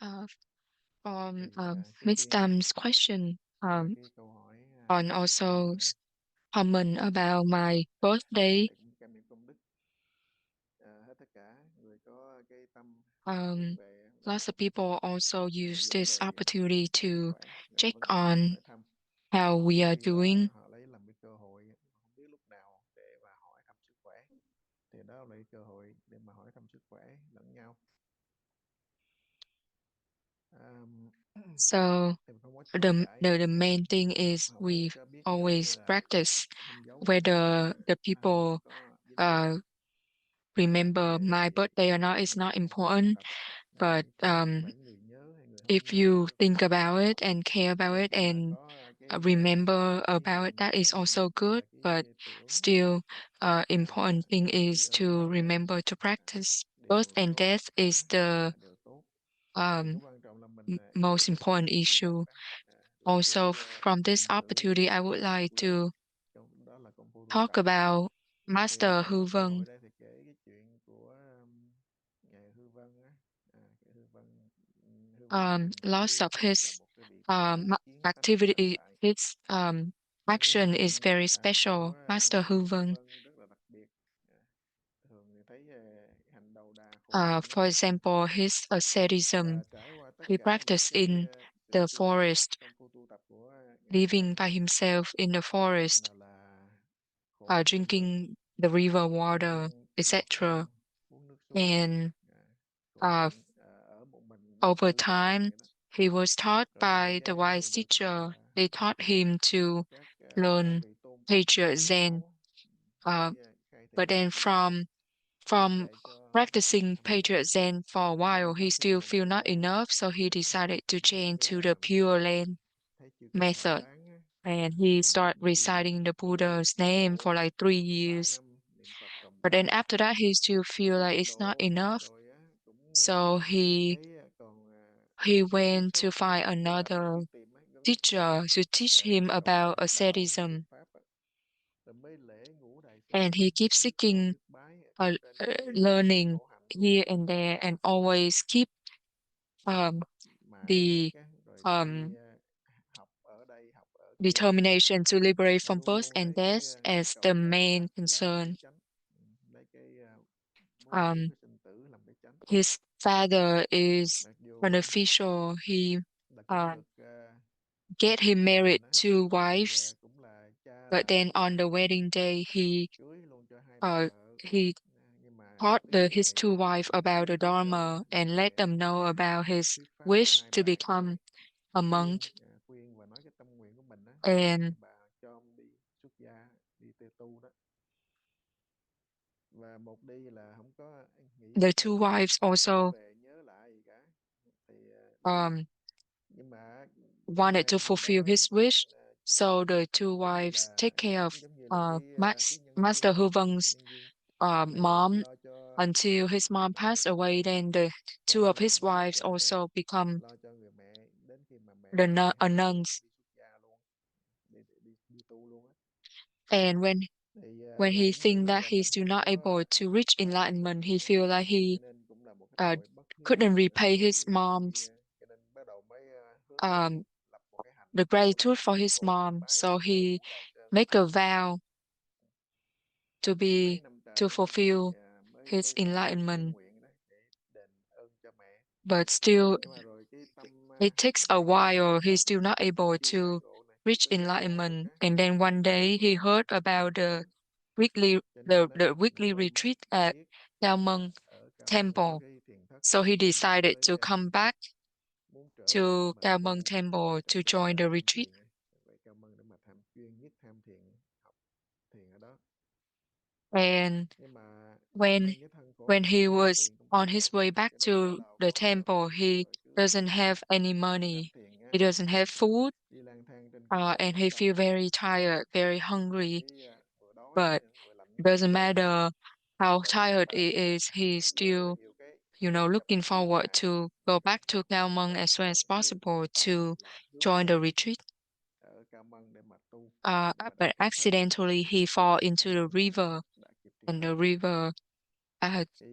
Uh, from Trước Miss tiên Tam's question, cái câu hỏi on đầu tiên also comment about my birthday. thầy cũng cảm niệm công đức hết tất cả người có cái tâm hướng Um, về Lots of people also use giữ this lời opportunity sức to khỏe và check vấn đề on hỏi thăm. how we are Khi đó doing. họ lấy làm cái cơ hội không biết lúc nào để mà hỏi thăm sức khỏe, thì đó là cái cơ hội để mà hỏi thăm sức khỏe lẫn nhau. So Thì không có chối the, cãi, the the main thing is họ we muốn cho biết giống như always là practice minh dấu whether the ai mà people có dính líu uh, làm remember lễ my thì birthday or not is mình not cũng không important. tập But nhắc lại người nhớ hay người không if nhớ. you think about it and care about it Nhưng mà and có cái remember cái about it, hình that is dáng also hay good. là cái But tưởng still, important thing tri is ân to báo đáp remember to practice. Birth đều and tốt death cả, is the đều tốt. Thì cái um, quan trọng là mình nhớ most cái sự important tri ân issue. đó, là Also, cái from this phần tử opportunity, I would học like lớn to trong đó là công phu tu talk tập. about Thì Master thầy Hu nhân cơ Vân. hội đây thì kể cái chuyện của ngài Hư Vân á. Cái Hư Vân thì Lots of là his một cái vị thầy chứng kiến tánh tánh activity, tại. his Những cái action is chuyện very của special. Master Hu ngài Hư Vân. Vân rất là đặc biệt. Thường thì thấy hành đầu đà khổ hạnh đó, For example, his asceticism. và trải qua tất He cả những practiced cái in the chứng nghiệm forest, công phu tu tập của ngài Hư living Vân by himself in the forest, nào là khổ hạnh trung thực, drinking the river water, ăn trên bậc thang, etc. uống nước suối, And khổ uh, hạnh ở một mình over cư trong rừng time, vậy đó. he was taught Rồi những by the cái người wise được teacher. They taught him to các learn vị tôn patriot hiến Zen. máu Uh, để khai but thị then sự sống from để cho practicing người patriot Zen for a while, he trong khi still một feel người not đang enough, so he decided to change tức to the là Pure Land thấy chưa có thỏa method. mãn á, And he rồi mới started đi reciting the tu Buddha's tịnh name độ for like 3 years. 3 năm, niệm Phật tầm But then 3 năm. after that, he still feel Tu like tịnh it's not độ enough. rồi á, cũng So he thấy còn he thiếu went to sót á, find như là phải another đi tìm á, giống như teacher to teach him cầu about hành đạo hay asceticism. thuyết pháp á, rồi mới lễ ngũ đại sĩ, And he keeps biết thọ seeking biết bái ở trên cái learning khổ hạnh tu here tập and đó. there and always keep um, Mãi the miết á, rồi đi um, học ở đây học ở kia, determination to liberate from luôn birth luôn and lấy cái death as the cầu giải thoát main làm concern. cái chánh. Lấy cái vô ngã Um, cái sinh tử làm cái chánh. his father is Mặc dù an official. He là cũng uh, được get him tu married hành á, 2 wives, thì cũng là cha but là then on the wedding day, cưới luôn cho hai bà uh, vợ. he Nhưng mà taught đến cái his ngày 2 wives about the rước dâu Dharma and let để them know about his thuyết pháp cho wish hai to bà become a monk. khuyên và nói cái tâm nguyện của mình á, để hai And bà cho ông đi xuất gia, đi tê tu đó. Và một đi là không có nghĩ the đến two tới wives trở also về nhớ lại gì cả, thì đi. um, Nhưng mà wanted to hai người fulfill đó his wish. So the two như wives là take care of giống như là cái nhân Master viên á, Huvang's nhân viên để mom lo cho until his mom mẹ, passed away. Then the two of cha his hoặc wives also become lo cho người mẹ đến khi mà mẹ mất thì a hai người cũng nuns. đi xuất gia luôn, đi tu luôn á. And Thì when he vậy như think vậy that là he's mình still không not able có to reach thỏa mãn được enlightenment, he nữa, feel like cho he nên cũng là một cái uh, tội bất hiếu. couldn't Cho nên repay his mới đi mom's cho nên bắt đầu mới hướng đến um, lập một cái hành the đạo để gratitude for khấn his khổ biết mom. bái So lễ he ngũ đại sơn. make a vow to Mấy be năm to trời đó thì fulfill mới his mới phát cái enlightenment. nguyện đấy để đền ơn cho mẹ. But still, Nhưng mà rồi cái tâm it takes a while. He's still not able chưa giác to ngộ này, chưa reach có giác ngộ được enlightenment. á, And then one day he heard about weekly cho nên á the weekly mới retreat at biết Theo Mong ở Cao Mông có Temple. cái thiền thất, So he cho nên decided mới to come back muốn trở về để to mà Cao Mong tu Temple to trong cái join the tham retreat. thiền này, về Cao Mông để mà tham chuyên nhất tham thiền, học thiền ở đó. And Nhưng mà when thân với thân khổ when hạnh he không có was tiền cũng on không his được, way back cho nên bắt to đầu the có cái động temple, niệm he rồi cứ doesn't have any tham money. thiền He doesn't have food, đi lang thang trên con đường and lối he tâm, feel very tired, very hungry. cái vừa đói But vừa lạnh doesn't rét, matter how rồi tired mệt, he is, he's rất là still, nhiều cái gặp looking phiền forward hà. to go back to Cao Mong as soon as Cứ possible một lòng to là hướng join the về retreat. ở Cao Mông để mà tu. Nhưng mà đã But kịp thời, accidentally he fall into the may mắn river, đã kịp thời and the cơ. river Thì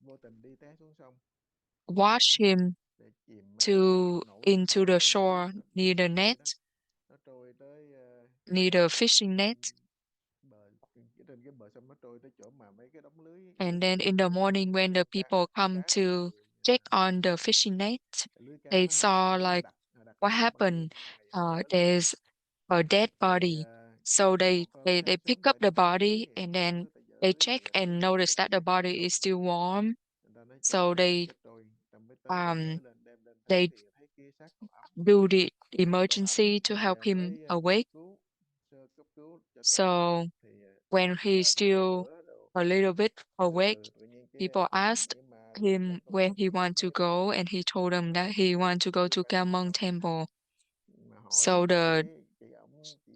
vô tình đi té xuống sông, cứu nạn washed không kịp him để to into the shore near the net, nó trôi tới near the fishing net. trên cái bờ sông, nó trôi tới chỗ mà mấy cái đống lưới lưới And then in the morning, when the people come cá to check on the fishing net, lưới cá they nó họ saw lưới like đặt what lưới bằng nhựa happened. dày nó lớn lắm. There's a dead Rồi body. So cái một hôm they sáng pick sớm up dậy the đi vớt body lưới, and vớt then lưới tại giờ they lưới bây check giờ lưới and nó notice chết that the rồi, lưới body chết is rồi. still warm. Người ta nói chết So rồi, they chết rồi. Xong mới tới mới um dỡ lên đem lên thấy they thì thấy cái xác còn ấm, do the xác còn ấm emergency to thì help him mới awake. sơ cấp cứu cho tỉnh So thì when he's đèn đốt still lửa đồ. a little bit Từ awake, từ tự nhiên cái people tỉnh, asked nhưng mà him vẫn còn where thức he vẫn want to mơ go, màng, and he told them that mơ he màng want to go chưa to quen biết Kamong đâu. Temple. Mà hỏi So the cái chị ổng chỉ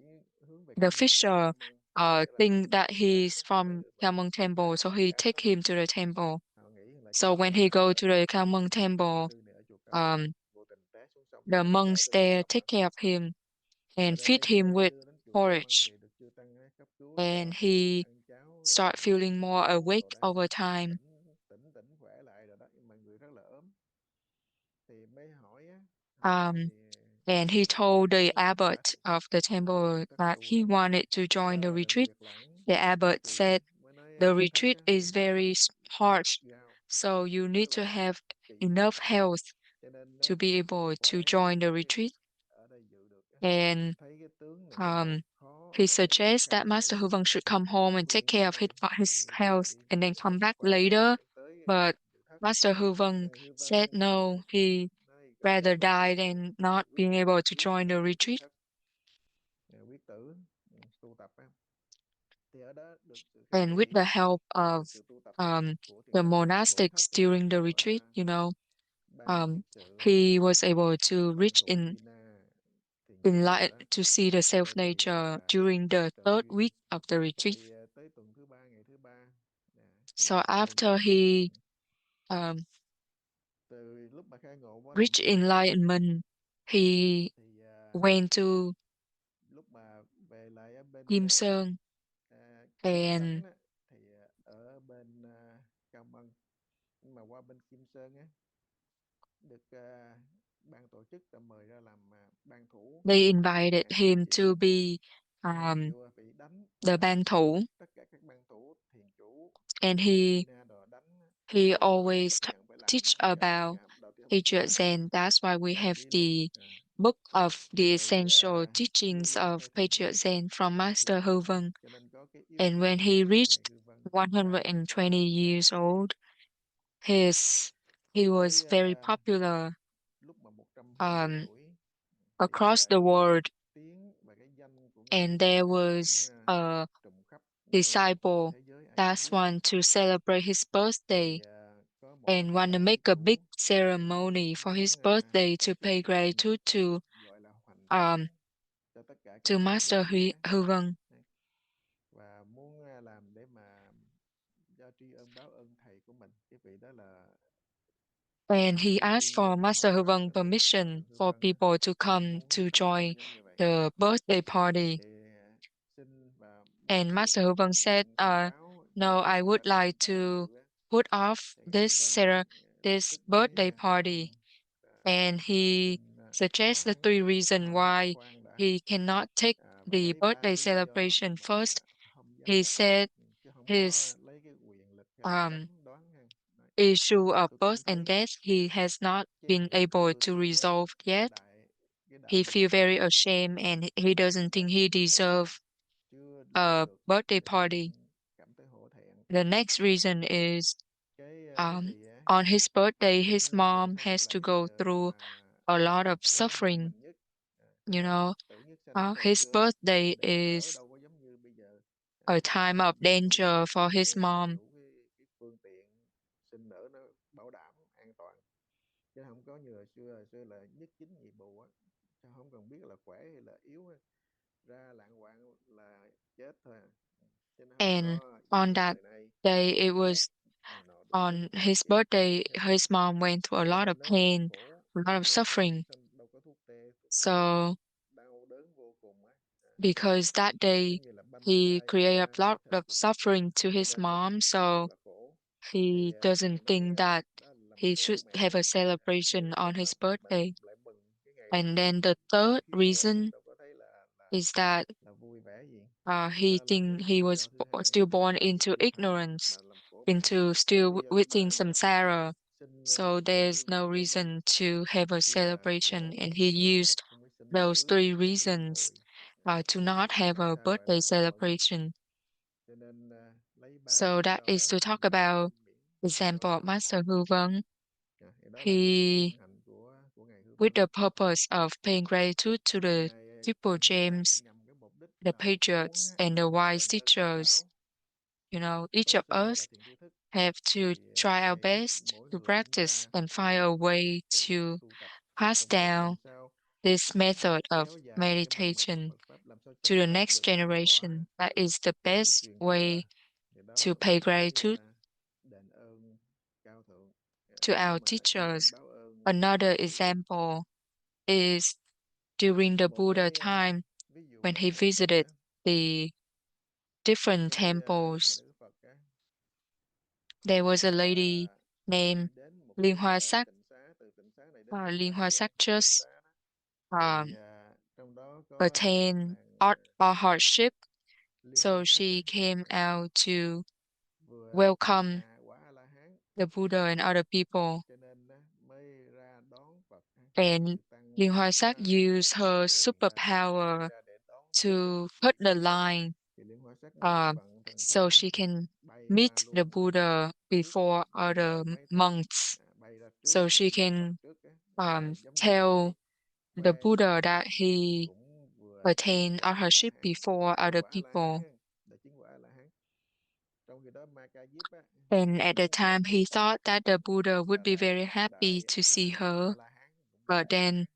hướng về the Cam Mân, chứ fisher Cam Mân có nghĩa là think that biển cả, he's không bay from được vào Kamong biển cả, Temple, so he cá take nó him to the temple. họ nghĩ là So chắc when he là go to the Kamong Temple, sư này ở chùa Cao Môn um, vô tình té xuống sông, the lỡ monks té xuống there sông á. take care of him Ở and đây feed mấy him with đưa đến chùa Cao Mân porridge, thì được chư tăng cấp cứu and cho he ăn cháo rồi start feeling ăn more uống awake đồ đấy, over time. tỉnh khỏe lại rồi đó, nhưng mà người rất là ốm. Thì mới hỏi á, hỏi ra Um, thì and he cái told the đã abbot sự of the temple thất that tu he rồi. wanted to Cái join đó the là đừng retreat. việc lãng. The Mới abbot cười, said mới nói the cái thất retreat á, thì is cái very thất harsh, gao so you need rất to là have kỵ lắm, enough health cho nên to á, be able to khỏe join the mới retreat. ở đây dự được á. And Thấy cái tướng này nó um, khó he rồi suggests căng that Master thẳng, Hu Vong should come home and take khuyên care of thôi his thì giờ health đi and then khám come sức back khỏe rồi later. mới tới But dự thất. Master Hu Vong Hư said vân no, he nói cảm ơn rather sư thầy, die than not quyết being định able to tiến join the dự retreat. thất, quyết tử, tu tập á. Thì ở đó được sự khai And with thị, the help được of sự tu tập um, của thiền the tông, hộ thất monastics during the của retreat, ban thiệt sự, he was able to ban reach thủ Vina, thiền in giữ light rồi đó. to see the self Rồi thì nature during the trợ third duyên. week of the retreat. Thì tới tuần thứ ba, ngày thứ ba thì So khai after ngộ. he um, Từ lúc mà khai ngộ mới reached enlightenment, he thì went to lúc mà về lại ở bên Kim Sơn Nhất and Đẳng á, thì ở bên Cao Mân, nhưng mà qua bên Kim Sơn á, được ban tổ chức đã mời ra làm ban thủ they invited hàng him chiều to á. be Hàng um, chiều phải đánh the ban thủ, tất cả các ban thủ, thiền chủ, and he Vina đồ đánh, he đòi hỏi always các hàng phải làm teach tất cả những about đầu tiên không Patriot làm Zen. That's why we làm have kỷ luật, the book of the rồi essential luôn teachings luôn of theo thiền Patriot định, Zen from Master thiền Hu định. Vong. Cho nên có cái yếu And when tố he của ngày reached hư vân là có 120 tất cả. years old, his he was Tới very popular lúc mà 120 um, tuổi thì across the cái world, tiếng và cái danh của ngài and there cũng was a trùm khắp toàn disciple thế giới, ai cũng that biết đến. want to celebrate his birthday Thì có một and ông want to ban make a big thủ ceremony for muốn his birthday tổ to chức pay cái sinh nhật gratitude gọi là hoành um tráng cho tất cả các to vị Master đại nghĩa, Hu Vong. và muốn làm để mà cho tri ân báo ơn thầy của mình. Cái vị đó là And he asked sư for Master họ Hu Pháp Vong ở đây, sư permission Hư for Vân á, people to come muốn to thành join tâm giống như vậy. the birthday party. Thì xin và And muốn được Master Hu Vong ân said, thông báo cho no, các I vị would tăng ni like đang to dự á. put off Thì ngài Hư Vân lập this tức nói birthday party. And he xin suggests the hoãn three reasons why khoan đã, he cannot take và the lấy ba birthday cái lý do celebration mà first. không dám He nhận, said chứ không có his lấy cái quyền lực hay là um, đắn đoán ha. Nói, issue of tôi birth cảm and thấy death he has not cái been việc able đưa to tu á, resolve cái yet. đại cái đạo He hiếu feels của very mình ashamed and he doesn't đã think he thành tựu deserves chưa a được, birthday cho nên party. cảm thấy hổ thẹn. The next reason is Cái gì á, on his birthday, his xin dòng mom sanh has to lại go giờ through mà a lot of tử nhanh suffering. mình nhất. You know, Tử nhất sanh thời his xưa birthday thời đại đỡ is đâu có giống như bây giờ. a time of Đầy đủ danger thuốc for his men, đầy mom. đủ cái phương tiện sinh nở nó bảo đảm an toàn, chứ không có như hồi xưa là nhất chính nhị bù á, chứ không cần biết là khỏe hay là yếu á, ra lạng hoạn là chết thôi à. Chứ nó không And có giống on như that thời nay day, it thuốc was này nọ đủ thứ on điều his trị birthday, hết. his mom went through a Cho lot of nên nó cực pain, khổ, a lot of chưa tử nhất suffering. sanh đâu có thuốc tê, So đau đớn vô cùng á. because that day Giống như là banh he tay created a ra lot thật, of suffering to cho his nên rất mom, rất so là khổ. Thì he doesn't ngài nói think that đó là he should mẹ have a celebration on his birthday. And then the third reason đâu có thấy is that là vui vẻ gì. he think he was still born into ignorance, into still within samsara. So there's no reason to have a celebration. And he used those three reasons to not have a birthday celebration. So that is to talk about example of Master Hư Vân. He, with the purpose of paying gratitude to the Triple Gems, the patriots, and the wise teachers, each of us have to try our best to practice and find a way to pass down this method of meditation to the next generation. That is the best way to pay gratitude to our teachers. Another example is during the Buddha time when he visited the different temples. There was a lady named Liên Hoa Sắc. Liên Hoa Sắc just attained hardship, so she came out to welcome the Buddha and other people. And Liên Hoa Sắc used her superpower to cut the line so she can meet the Buddha before other monks. So she can tell the Buddha that he attained arhatship before other people. And at the time, he thought that the Buddha would be very happy to see her. But then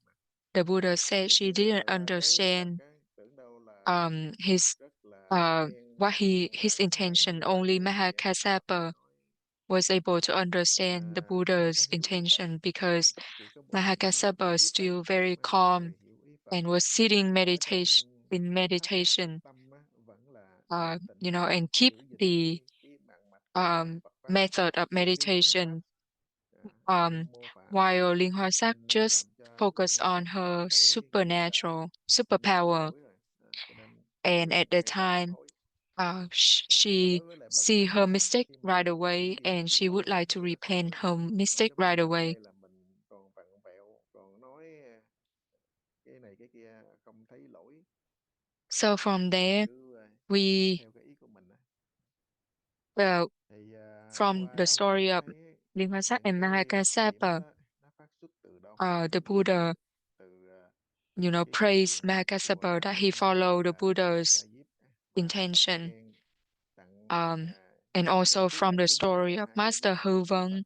the Buddha said she didn't understand his his intention. Only Mahakassapa was able to understand the Buddha's intention because Mahakassapa is still very calm and was sitting in meditation, and keep the method of meditation, while Linh Hoa Sắc just focused on her supernatural superpower. And at the time, she see her mistake right away, and she would like to repent her mistake right away. So from there, we from the story of Linh Hoa Sắc and Mahakassapa, the Buddha, praised Mahakassapa that he followed the Buddha's intention. And also from the story of Master Hư Vân.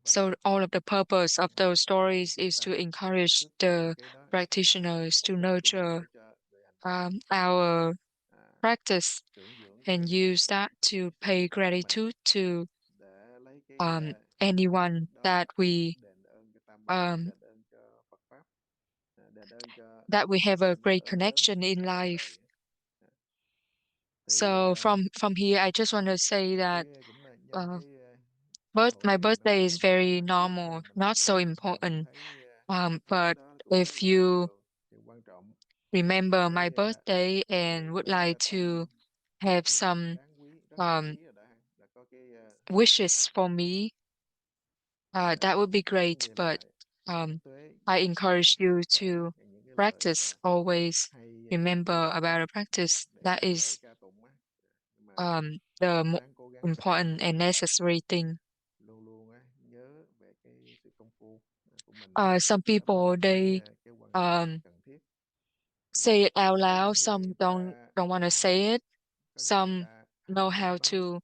So all of the purpose of those stories is to encourage the practitioners to nurture our practice and use that to pay gratitude to anyone that we have a great connection in life. So from here, I just want to say that my birthday is very normal, not so important. But if you remember my birthday and would like to have some wishes for me, that would be great. But I encourage you to practice, always remember about a practice. That is the important and necessary thing. Some people they say it out loud. Some don't want to say it. Some know how to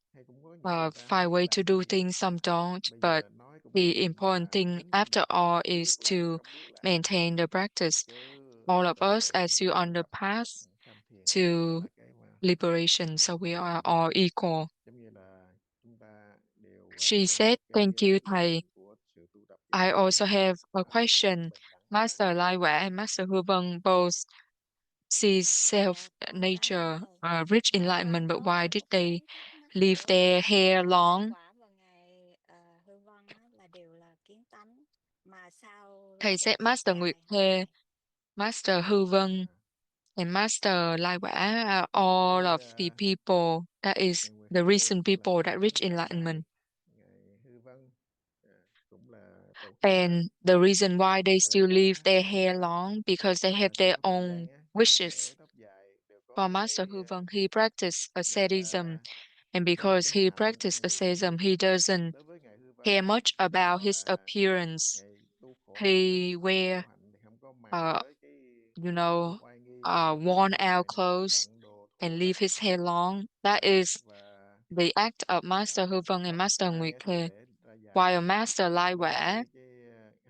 find way to do things. Some don't. But the important thing after all is to maintain the practice. All of us, as you on the path to liberation, so we are all equal. She said, "Thank you, thầy." I also have a question. Master Lai Huệ and Master Hu Vân both sees self Con cảm ơn nature, thầy. reach enlightenment, but why did they leave their hair long? Quả và ngày hư vân á, là đều là kiến tánh mà sao lại Thầy được said kéo Master Nguyệt dài hả Thề, thầy? Master Hư Vân, à, and Master Lai Quả are all cái of the people, that is ngày Nguyệt the Thê recent cũng là people kiến that reach tánh cao enlightenment. đại, ngày Hư Vân cũng là trụ kiến tánh, And the reason why they ngày Lai still leave Quả their cũng hair long because they cũng have là their theo thời own gian á, để wishes. tóc dài đều For có Master cái Hu Vân, he practiced gọi asceticism, là and có because cái he hạnh practiced nhiều cái asceticism, phước. he doesn't Đối với ngày Hư care Vân much about his là appearance. ngày tu khổ hạnh á, He tu khổ wear, hạnh thì không có màng uh, tới cái you know, oai nghi hay là cái worn sự out bận clothes bận đồ and thô leave lệch his hair long. That is và the act of Master Hu Vân and lọc Master tai Nguyệt á, thì Khê. để ra dài. While Master Lai Đối với Quả, cái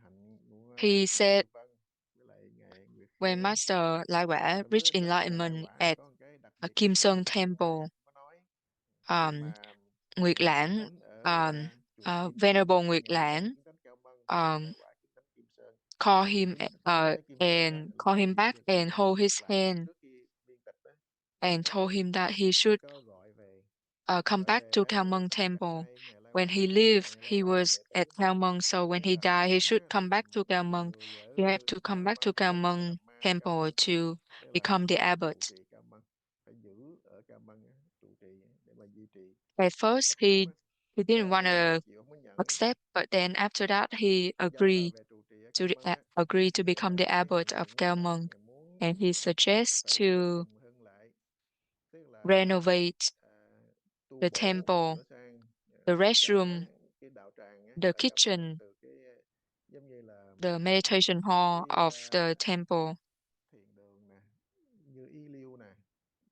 hạnh của he ngày said Hư Vân với lại ngày Nguyệt when Khê, Master Lai Quả đối reached với Master Lai enlightenment Quả at có một cái đặc a biệt Kim khác Sơn mà hồi nãy Temple, em có nói, khi um, mà Nguyệt kiến Lãng, tánh ở um, chùa Kim Sơn Venerable á, Nguyệt ngày Hư Vân Lãng, kiến tánh Cao Mân, Master Lai um, Quả kiến tánh Kim Sơn. call Thì him khi tới Kim Sơn á, and là call him bây back giờ cái and ngày hold his Nguyệt Lãng á, hand trước khi biên tịch á, and told him that he should có gọi về come back to ấy Khao rồi Mong dắt Temple. tay ngày Lai When Quả, he lived, ngày Lai he Quả là was đệ at tử Khao Mong, so when của he Đạt Ma died, he Tông should á, come back to Khao Mong. người You vợ have to come Đạt back Ma to Khao Tông là Mong Đạt Ma Cao Temple Mân, to tức là become Đạt the Ma abbot. trụ trì Cao Mân, phải giữ ở Cao Mân á, trụ trì á, để mà duy trì At first, Phật pháp á. he didn't want Nếu mà to chịu không có nhận á, accept, but then after that, he dắt agreed về trụ trì ở to Cao Mân á, agree to thì become the cái abbot ngài of cũng Khao Mong, ngài muốn and he suggests phải to trùng hưng lại, tức là renovate à, tu the bổ temple, sửa sang the tất cả restroom, cái đạo tràng á, the ở Cao Mân á, kitchen, từ cái giống như là the meditation hall cái of the temple, thiền đường nè, như y liêu nè,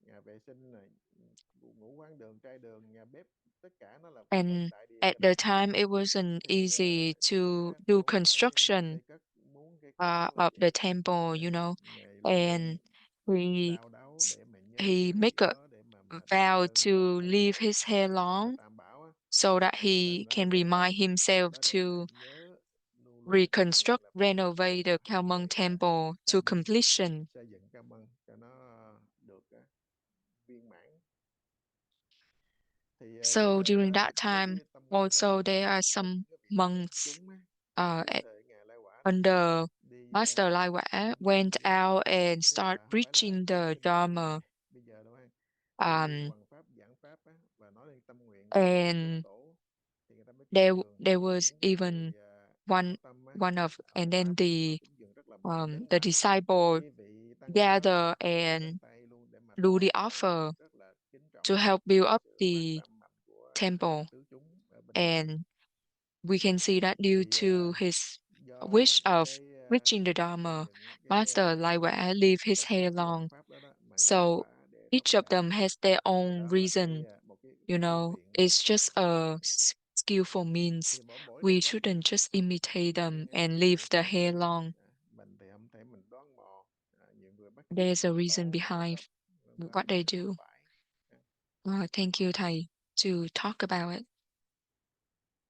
nhà vệ sinh nè, ngũ quán đường, trai đường, nhà bếp, tất cả nó là phần and đại địa at tịnh the á. time it wasn't Thì easy to xưa do cũng phải construction xây cất, muốn cái cổng of lại, the temple, thì ngài and luôn he đau đáu để mà nhớ he cái việc make a đó, để mà đền vow ơn cho to thầy leave tổ, his hair cho nhà long Tam Bảo á. so that Cho he nên là can để đó, remind himself đó để mà to nhớ, luôn luôn tưởng niệm reconstruct, là phải nhớ cái renovate the pháp Khao Mong để temple to xây completion. xây dựng Cao Mân cho nó được viên mãn. Thì cái So đợt during đó that với time, cái tâm nguyện đó also thì there are một some trong cái vị đại monks chúng á, uh, dưới thời ngày Lai Quả đó under đi Master Lai Hua thăm went viếng, out and tức start là không phải là preaching giảng the kinh Pháp như Dharma, bây giờ đâu ha, mà đi um, hoằng pháp giảng pháp á, và nói lên tâm nguyện của chư Phật and tổ, thì người ta mới cúng there dường. there Thì was những cái even người hảo tâm á, one of, and hộ then pháp á, họ the cúng dường rất là chân the thành. disciple Cái vị tăng ni đó gather phải and chắp tay luôn để mà do đón the chào, offer rất là kính to trọng help build up sự quan the tâm mạnh của temple, tứ chúng ở bên dưới. and we can see that due Thì to his do wish of cái reaching the xây Dharma, dựng Master Lai Hua leave his đợt hair đó, cái hoằng long. pháp đó đó, mà ngày Lai So Quả để tóc each of them dài, has their thì own đó là reason, một cái phương tiện it's just a skillful means. thì mỗi mỗi đều We có cái shouldn't just imitate them and phương leave tiện the của hair mình. long. Mình thì không thể mình đoán mò, nhiều người bắt chước There's a những reason tổ tông behind tộc, qua what đây they thì không do. phải. Thank you, Thầy, to talk about it.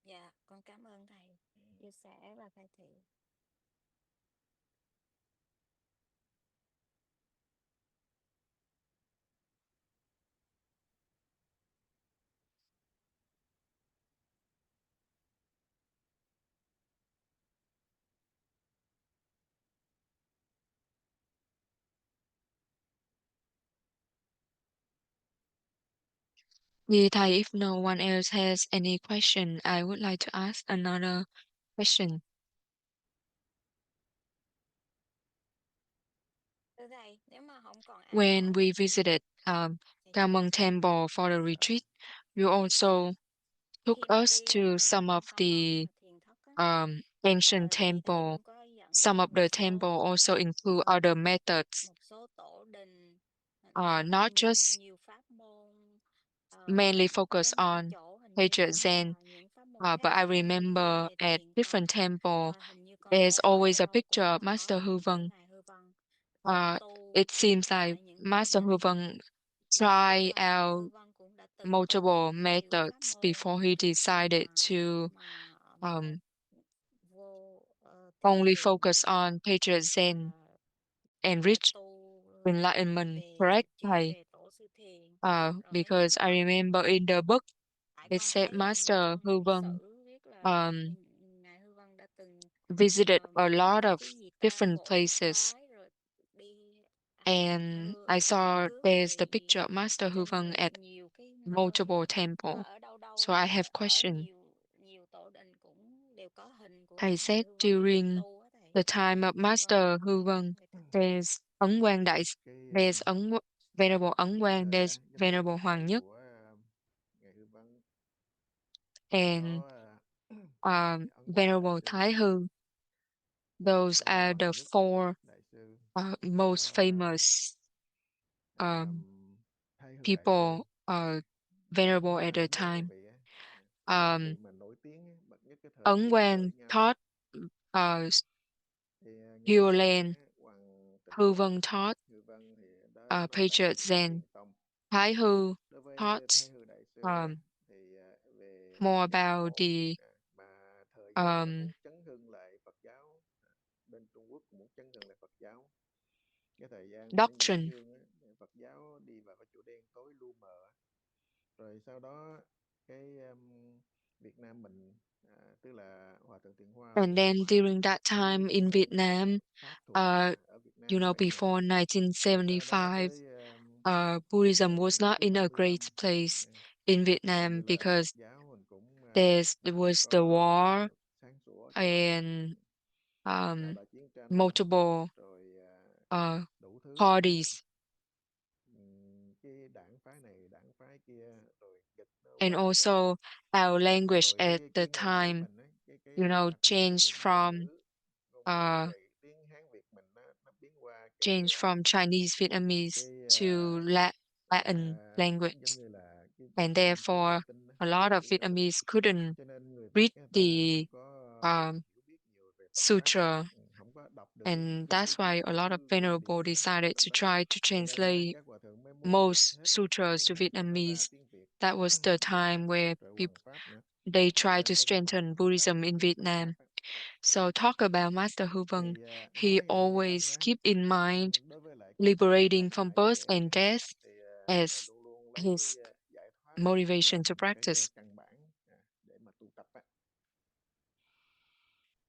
Dạ, con cảm ơn thầy chia sẻ và khai thị. Yeah, Thầy, if no one else has any question, I would like to ask another question. Thưa thầy, nếu mà không còn ai When hỏi we thì visited thì Gamong Temple for the retreat, you also took khi mà us đi to some of thăm vấn the và thiền thất á, ancient thì thầy temple. cũng có dẫn Some đi of một the temple số also include other methods, một số tổ đình, not nhiều just nhiều pháp môn, mainly có focused những on chỗ hình như Patriot có Zen. những pháp môn khác But I thì không có ghi remember về at thiền tông. different temple, Hình như con there's nhớ có always a ở picture của of Master Hu của Vân. ngài Hư Vân, đường tu It seems like tại những tổ Master Hu đình. Vân Và tức tried là ngài Hư out Vân cũng đã từng multiple tu nhiều pháp methods môn before he decided mà to mà um, vô thiền only đường focus on Patriot Zen và and và reach tu enlightenment, về correct, chuyện thầy? về tổ sư thiền, rồi mấy Because hành I động. remember in the book Tại it con said thấy hình như Master trong Hư lịch Vân sử viết là um, ngài Hư Vân đã từng visited a lot of cái gì tam different bộ places, phái, rồi đi and I ăn saw cướp there's the thầy picture of Master Hư Vân trên at nhiều cái nơi, multiple và temple. ở đâu đâu So I have ở question. nhiều nhiều tổ đình cũng đều có hình của Thầy ngài said Hư Vân đi during Đường-Tu á thầy. the time of Vâng, Master Hư Vân, người ta there's Ấn Quang Đại, cái there's Venerable Ấn cái Quang, there's thời Venerable hiện Hoàng tại Nhất, của ngày Hư Vân and có Ấn Quang Đại Venerable sư, Thái Hư. Those có are the Hoàng Nhất four đại sư, most có famous um, Thái Hư đại sư. people venerable Mấy at the mấy time. vị á, mấy vị Um, mà nổi tiếng bậc nhất cái thời Ấn kế Quang cận nhau á. taught Thì ngày Pure xưa Land, á, Hoàng Tịnh Hư Độ Vân taught Hư Vân thì đó nó đại Patriot diện cho Zen, thiền tông. Thái Hư Đối với taught Thái Hư đại sư á, um, thì về more giác about ngộ, the mà thời gian là um, muốn chấn hưng lại Phật giáo, bên Trung Quốc cũng muốn chấn hưng lại Phật giáo. Cái thời gian mà Ấn Độ doctrine. Dương á, Phật giáo đi vào cái chỗ đen tối lu mờ á. Rồi sau đó cái Việt Nam mình, tức là Hòa thượng Thiện Hoa And then during that có time liên in hệ Vietnam, pháp thuật ở Việt Nam mấy ngày. before Rồi sau đó 1975, tới Buddhism was thời not in a great 975, place in coi Vietnam như là Phật because giáo mình cũng there was the có war sáng sủa trở lại, and sau um, đó chiến tranh multiple rồi đủ thứ. parties, Cái đảng phái này đảng phái kia rồi dịch nó and qua đây, also our language rồi at the cái ngôn ngữ time, mình ấy, cái đặc biệt nhất là changed from ngôn ngữ uh, về tiếng Hán Việt mình nó biến qua Chinese Vietnamese cái to tức Latin là giống language, như là cái and tiếng therefore Latin đó, a lot of tiếng Latin. Vietnamese couldn't Cho nên người Việt read người ta the không có um, hiểu biết nhiều về Phật pháp, sutra, không có đọc được and cái that's why a lot of tiếng venerable Hán Việt decided bên to đó. try to Cho nên translate các hòa thượng mới muốn dịch most hết sutras tiếng to Hán cho nó ra Vietnamese. tiếng Việt. That was the time where Rồi people Hoàng pháp nữa, they cho tried nên to cái việc strengthen viết lại Buddhism in cái Phật pháp Vietnam. á. So talk about Master Hu Vân. Thì He nói ngày Hư Vân always á, keep in mind đối với lại cái sự học liberating tập from giải birth nghệ and á, death thì ngài as luôn luôn lấy his cái giải thoát motivation to làm cái practice. căn bản để mà tu tập á.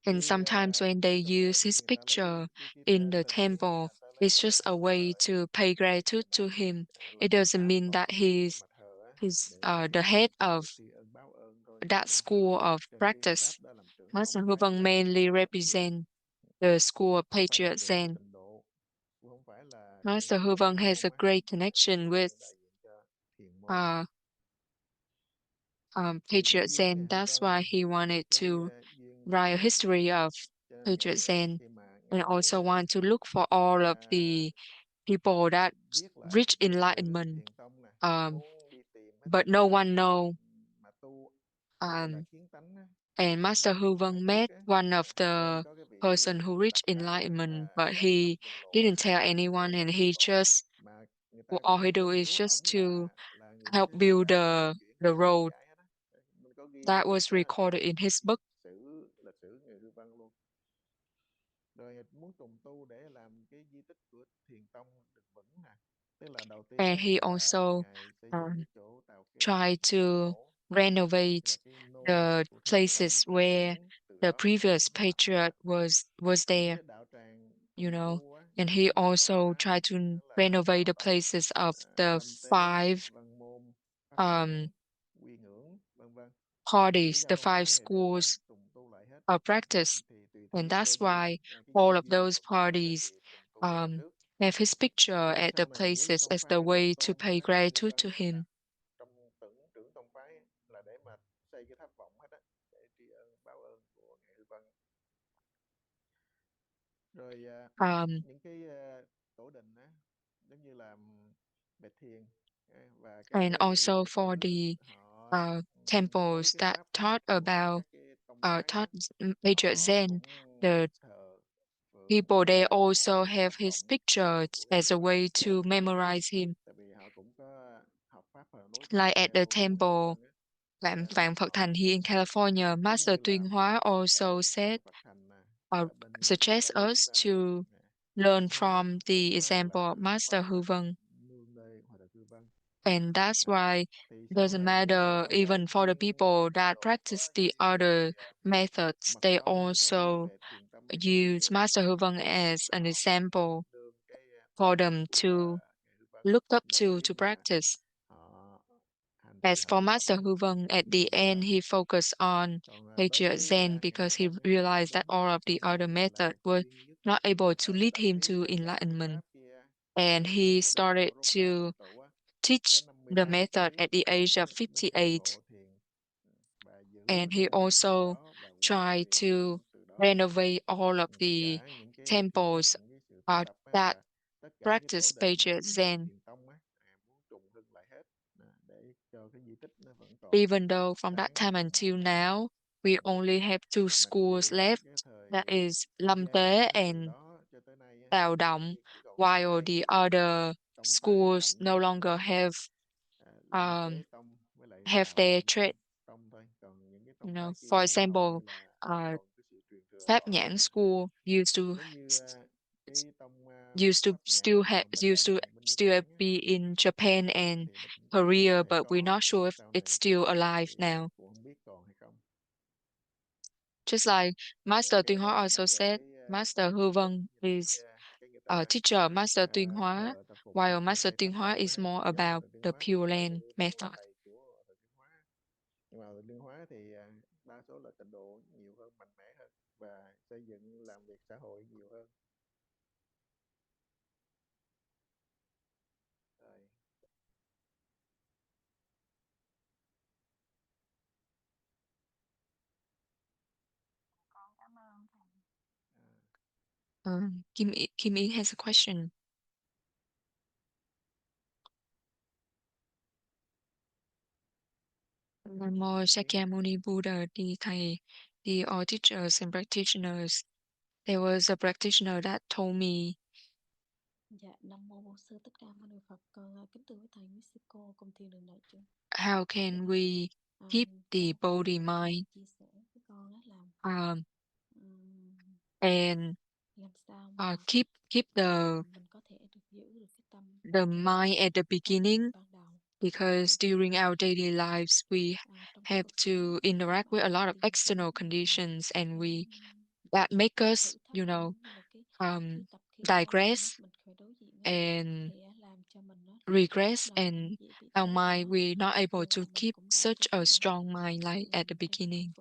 And Chứ sometimes when they thường use đây his người ta lấy picture cái in tên the tên miếu, temple, ta lấy it's just a cờ way to để pay gratitude to làm him. It làm doesn't áp mean Phật that để he's mà thờ á, he's để the head of tri ân báo ơn thôi, that không có school of trên cái practice. pháp đó làm trưởng tông Master Hu phái Vân hay là mainly pháp gì, represent the school of không phải là Patriot trụ trì Zen. tịnh độ, cũng không phải là trưởng Master tông Hu phái Vân nào has a không á, great mà connection ngài with đại diện cho thiền môn. uh, Thì cái Patriot duyên Zen. ngày Hư That's Vân why he là wanted cái to duyên write a lớn, history of cho nên Patriot Zen, khi mà and ngài also muốn want to look for all of the people that viết lại reach lịch sử enlightenment, thiền tông nè, um, muốn đi tìm hết but tất no cả one know. mà tu gọi là Um, kiến tánh á, and Master Hu ai Vân biết met á, one of nên the có cái vị person who đặc reached đắc á, enlightenment, là but Đại Phật he Dừng Lộ, didn't tell anyone, Đại and Phật he Dừng Lộ, just mà người ta all cũng he do thường is rước just ổng to là người help thứ build ba vận chuyển the cái pháp road. giải hết á. Mình có ghi That trong was recorded in his book. lịch sử người Hư Vân luôn. Rồi muốn trùng tu để làm cái di tích của thiền tông được vững nè, tức là đầu tiên And á, he là also ngài xây dựng cái um, chỗ tàu kéo tried trụ to tổ renovate là cái nôi the của Thế Từ Ân places Thiền where Đường từ the đó previous mới bắt đầu. patriarch was there, Cái đạo tràng you Tùng know. Tu á, And là he trung tâm văn also hóa, tried to đó là renovate giáo the tông, places of the tâm tế, five văn môn, pháp um, nhẫn, quy ngưỡng, vân vân. Cái parties, giáo the tông five phái này đều schools trùng tu lại hết. of practice. Thì tùy And theo cơ that's duyên, why cái all cơ of duyên those của Phật á, parties thì trùng tu lại trước. have his picture Rồi at the sau này quý places tông as the phái là way to tôn pay ngài Hư gratitude Vân to làm him. trong trưởng tông phái là để mà xây cái tháp vọng hết á, để tri ân báo ơn của ngài Hư Vân. Rồi những cái tổ đình á, giống như là Bạch Thiền và các And vị also đệ for tử the họ nối temples cái that pháp taught của about các cái tông phái á, Patriot họ Zen, cũng the thờ phượng people there thờ also cái have tháp his vọng picture của ngài as Hư a Vân, way to memorize him. tại vì họ cũng có học pháp và nối tiếp Like at the theo của ngài Hư temple Vân á, cho nên Vạn Phật Thành here in California, giống Master như Tuyên là Hóa ở also said, Vạn Phật Thành uh, ở bên suggests Paris chúng us ta nè, to learn from the example of Master Hư Vân. And that's why it doesn't matter even for the people that practice the other methods, they also use Master Hư Vân as an example for them to look up to practice. As for Master Hư Vân, at the end, he focused on Patriot Zen because he realized that all of the other methods were not able to lead him to enlightenment. And he started to teach the method at the age of 58. And he also tried to renovate all of the temples that practice Patriot Zen. Even though from that time until now, we only have two schools left, that is Lâm Tế and Tào Động, while the other schools no longer have their trade. For example, Pháp Nhãn school used to be in Japan and Korea, but we're not sure if it's still alive now. Just like Master Tuyên Hóa also said, Master Hư Vân is a teacher of Master Tuyên Hóa, while Master Tuyên Hóa is more about the Pure Land method. Nhưng mà Tuyên Hóa thì đa số là trình độ nhiều hơn, mạnh mẽ hơn và xây dựng làm việc xã hội nhiều hơn. Kim Yến has a question. One more Shakyamuni Buddha, the all teachers and practitioners. There was a practitioner that told me. Dạ, Nam mô Bổn Sư Thích Ca Mâu Ni Phật. Con kính thưa quý thầy, quý sư cô cùng thiền đường đại chúng. How can we keep the body mind chia sẻ với con đó là and làm sao mà keep mình có thể được giữ được cái tâm the mind at the beginning, ban đầu. because during our daily lives we have to interact with a lot of external conditions, and that make us, digress and regress, and our mind, we're not able to keep such a strong mind like at the beginning.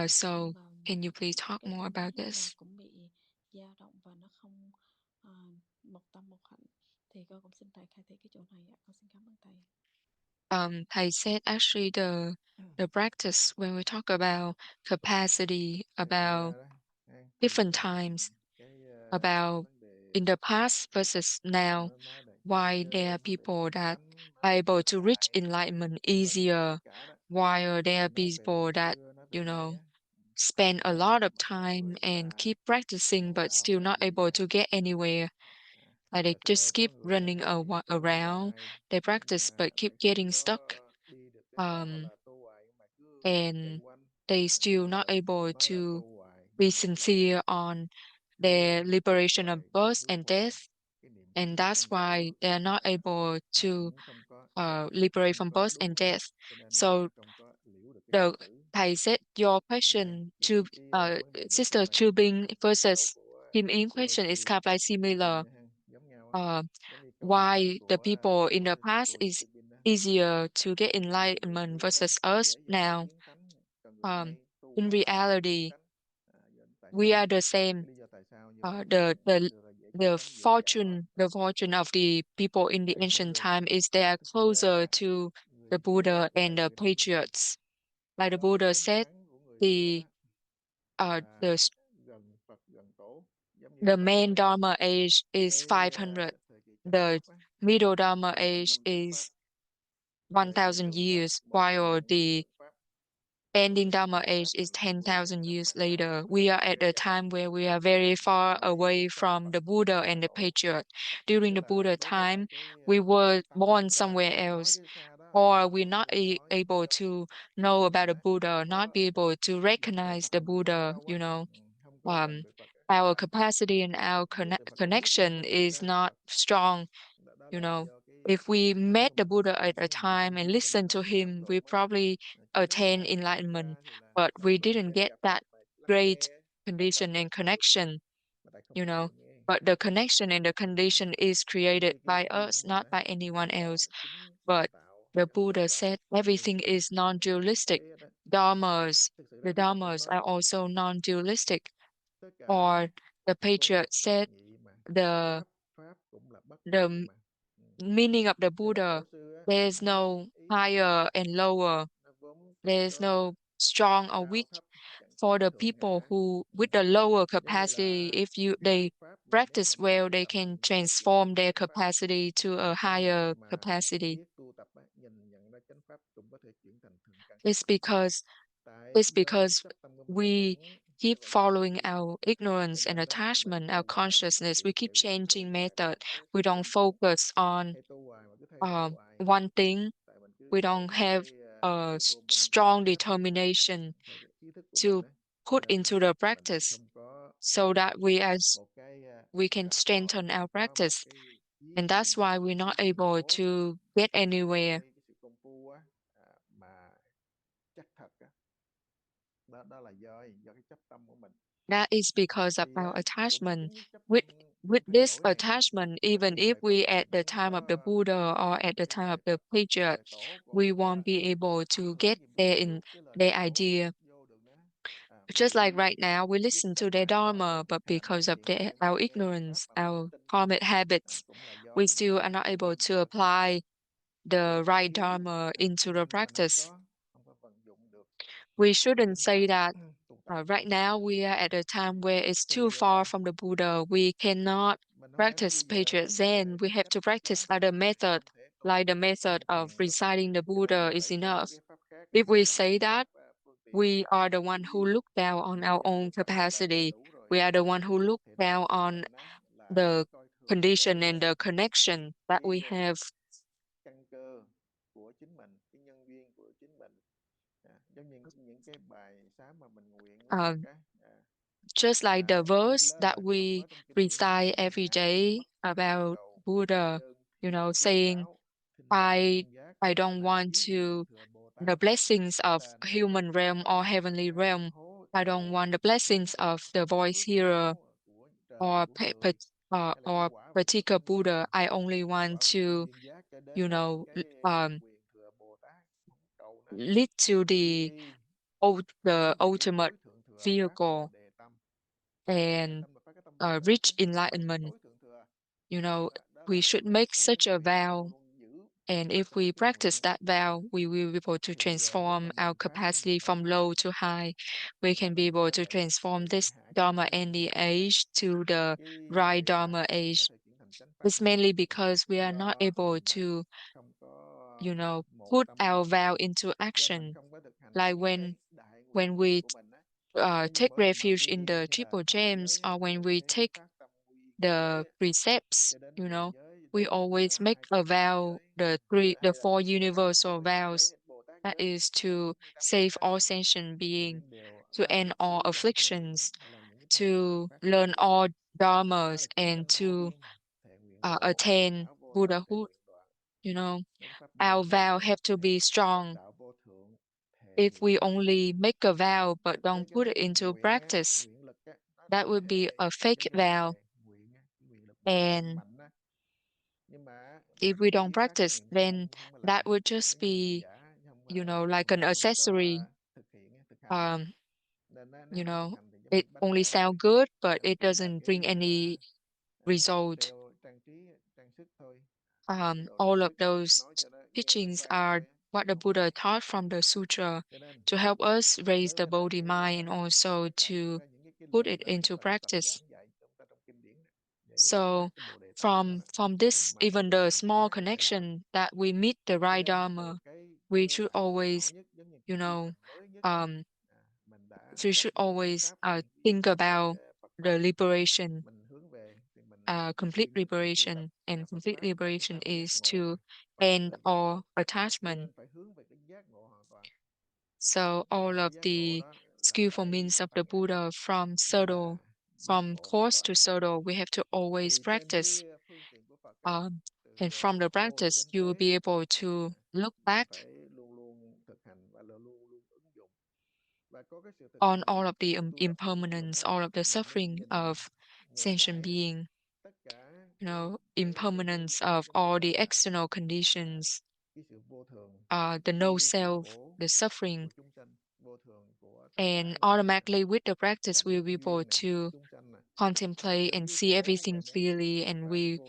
So can you please talk more about this? Cũng bị dao động và nó không một tâm một hạnh. Thì con cũng xin thầy khai thị cái chỗ này ạ. Con xin cảm ơn thầy. Thầy said actually the practice, when we talk about capacity, about different times, about in the past versus now, why there are people that are able to reach enlightenment easier, while there are people that, spend a lot of time and keep practicing but still not able to get anywhere. Like they just keep running around, they practice but keep getting stuck. And they still not able to be sincere on their liberation of birth and death, and that's why they are not able to liberate from birth and death. So thầy said your question to Sister Chu Bing versus Kim Yến question is kind of like similar. Why the people in the past is easier to get enlightenment versus us now. In reality, we are the same. The fortune of the people in the ancient time is they are closer to the Buddha and the patriots. Like the Buddha said, the main Dharma age is 500. The middle Dharma age is 1,000 years, while the ending Dharma age is 10,000 years later. We are at a time where we are very far away from the Buddha and the patriot. During the Buddha time, we were born somewhere else, or we're not able to know about the Buddha, not be able to recognize the Buddha, our capacity and our connection is not strong. If we met the Buddha at a time and listened to him, we probably attain enlightenment, but we didn't get that great condition and connection, But the connection and the condition is created by us, not by anyone else. But the Buddha said everything is non-dualistic. Dharmas, the Dharmas are also non-dualistic. Or the patriarch said the the meaning of the Buddha, there is no higher and lower. There is no strong or weak. For the people who with the lower capacity, if they practice well, they can transform their capacity to a higher capacity. It's because it's because we keep following our ignorance and attachment, our consciousness. We keep changing method. We don't focus on one thing. We don't have a strong determination to put into the practice so that we can strengthen our practice. And that's why we're not able to get anywhere. That is because of our attachment. With this attachment, even if we at the time of the Buddha or at the time of the patriarch, we won't be able to get their idea. Just like right now, we listen to their Dharma, but because of our ignorance, our karmic habits, we still are not able to apply the right Dharma into the practice. We shouldn't say that right now we are at a time where it's too far from the Buddha. We cannot practice Patriot Zen. We have to practice other method, like the method of reciting the Buddha is enough. If we say that, we are the one who look down on our own capacity. We are the one who look down on the condition and the connection that we have. Just like the verse that we recite every day about Buddha, saying, I don't want the blessings of human realm or heavenly realm. I don't want the blessings of the voice hearer or particular Buddha. I only want to, lead to the ultimate vehicle and reach enlightenment. We should make such a vow. And if we practice that vow, we will be able to transform our capacity from low to high. We can be able to transform this Dharma Any age to the right Dharma age. It's mainly because we are not able to, put our vow into action. Like when we take refuge in the Triple Gems, or when we take the precepts, we always make a vow, the four universal vows, that is to save all sentient being, to end all afflictions, to learn all dharmas, and to attain Buddhahood. Our vow have to be strong. If we only make a vow but don't put it into practice, that would be a fake vow. And if we don't practice, then that would just be, like an accessory. It only sound good, but it doesn't bring any result. All of those teachings are what the Buddha taught from the sutra to help us raise the Bodhi mind and also to put it into practice. So from this, even the small connection that we meet the right Dharma, we should always, you know, um, we should always think about the liberation, complete liberation, and complete liberation is to end all attachment. So all of the skillful means of the Buddha, from subtle from coarse to subtle, we have to always practice. And from the practice, you will be able to look back on all of the impermanence, all of the suffering of sentient being, impermanence of all the external conditions, the no self, the suffering. And automatically with the practice, we'll be able to contemplate and see everything clearly, and we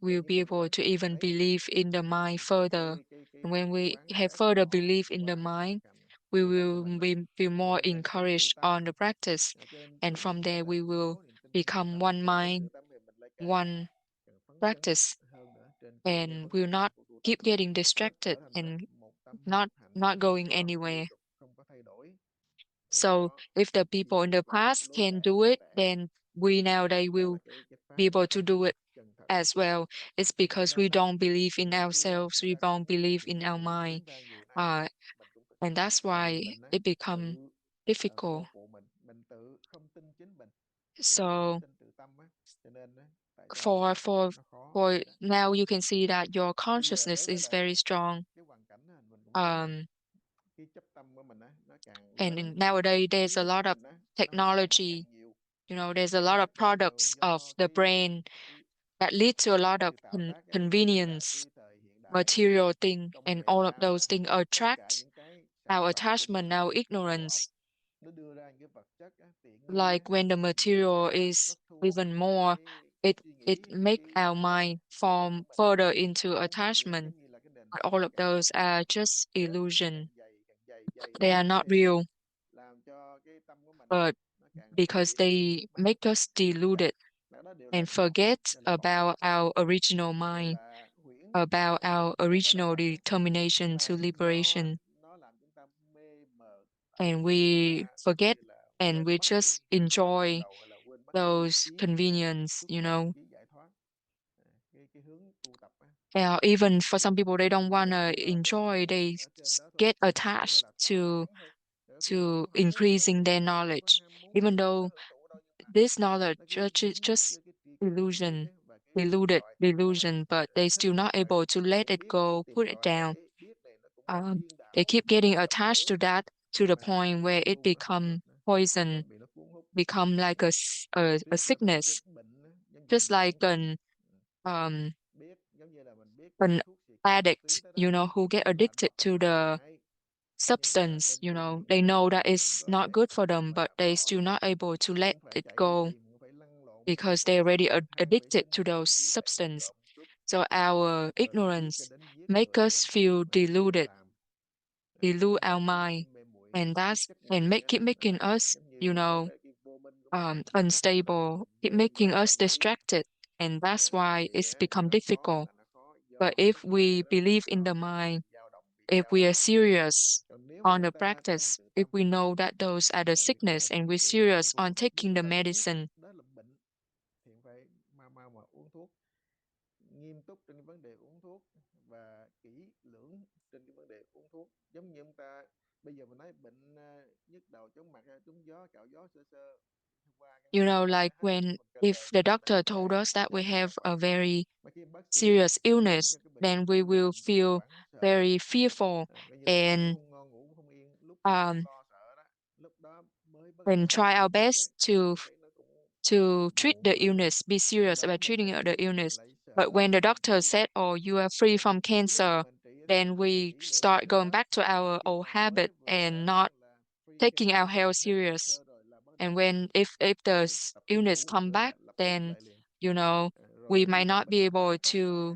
will be able to even believe in the mind further. And when we have further belief in the mind, we will be more encouraged on the practice. And from there, we will become one mind, one practice, and will not keep getting distracted and not going anywhere. So if the people in the past can do it, then we nowadays will be able to do it as well. It's because we don't believe in ourselves, we don't believe in our mind. And that's why it become difficult. So for now, you can see that your consciousness is very strong. And nowadays there's a lot of technology, there's a lot of products of the brain that lead to a lot of convenience, material thing, and all of those things attract our attachment, our ignorance. Like when the material is even more, it make our mind form further into attachment. But all of those are just illusion. They are not real, but because they make us deluded and forget about our original mind, about our original determination to liberation. And we forget and we just enjoy those convenience, Even for some people, they don't want to enjoy, they get attached to increasing their knowledge, even though this knowledge just illusion, delusion, but they still not able to let it go, put it down. They keep getting attached to that to the point where it become poison, become like a sickness, just like um an addict, who get addicted to the substance, they know that it's not good for them, but they still not able to let it go because they're already addicted to those substance. So our ignorance make us feel deluded, delude our mind, and keep making us, unstable, keep making us distracted, and that's why it's become difficult. But if we believe in the mind, if we are serious on the practice, if we know that those are the sickness and we're serious on taking the medicine, nghiêm túc trên cái vấn đề uống thuốc và kỹ lưỡng trên cái vấn đề uống thuốc, giống như chúng ta bây giờ mình nói bệnh nhức đầu, chóng mặt, trúng gió, cạo gió sơ sơ. like if the doctor told us that we have a very serious illness, then we will feel very fearful and try our best to treat the illness, be serious about treating the illness. But when the doctor said, "Oh, you are free from cancer," then we start going back to our old habit and not taking our health serious. And if the illness come back, then we might not be able to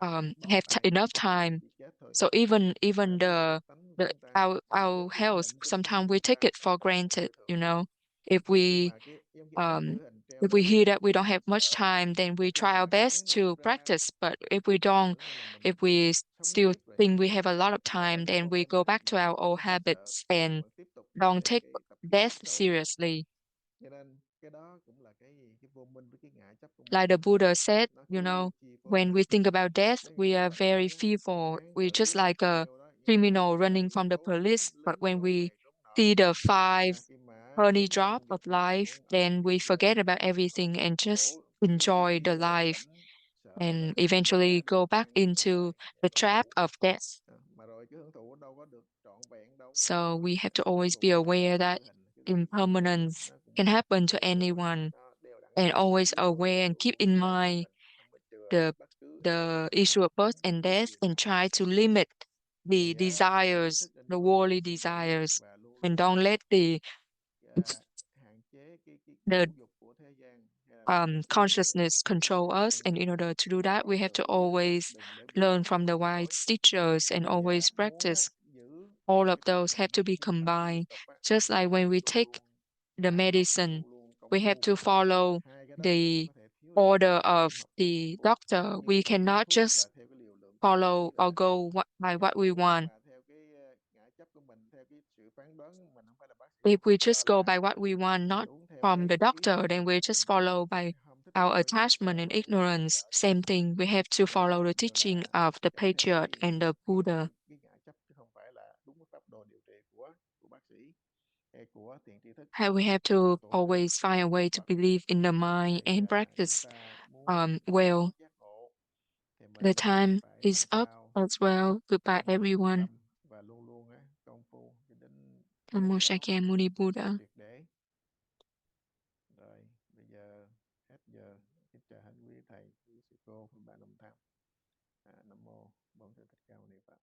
have enough time. So even our health, sometimes we take it for granted. If we um, if we hear that we don't have much time, then we try our best to practice. But if we still think we have a lot of time, then we go back to our old habits and don't take death seriously. Like the Buddha said, when we think about death, we are very fearful. We're just like a criminal running from the police. But when we see the five honey drop of life, then we forget about everything and just enjoy the life and eventually go back into the trap of death. Mà rồi cái hưởng thụ đâu có được trọn vẹn đâu. So we have to always be aware that impermanence can happen to anyone, and always aware and keep in mind the issue of birth and death, and try to limit the desires, the worldly desires, and don't let the consciousness control us. And in order to do that, we have to always learn from the wise teachers and always practice. All of those have to be combined. Just like when we take the medicine, we have to follow the order of the doctor. We cannot just follow or go by what we want. If we just go by what we want, not from the doctor, then we just follow by our attachment and ignorance. Same thing, we have to follow the teaching of the patriarch and the Buddha. We have to always find a way to believe in the mind and practice well. The time is up as well. Goodbye, everyone. Namo Shakyamuni Buddha. Rồi, bây giờ hết giờ. Kính chào hết quý thầy, quý sư cô, bạn đồng tham. Nam mô Bổn Sư Thích Ca Mâu Ni Phật.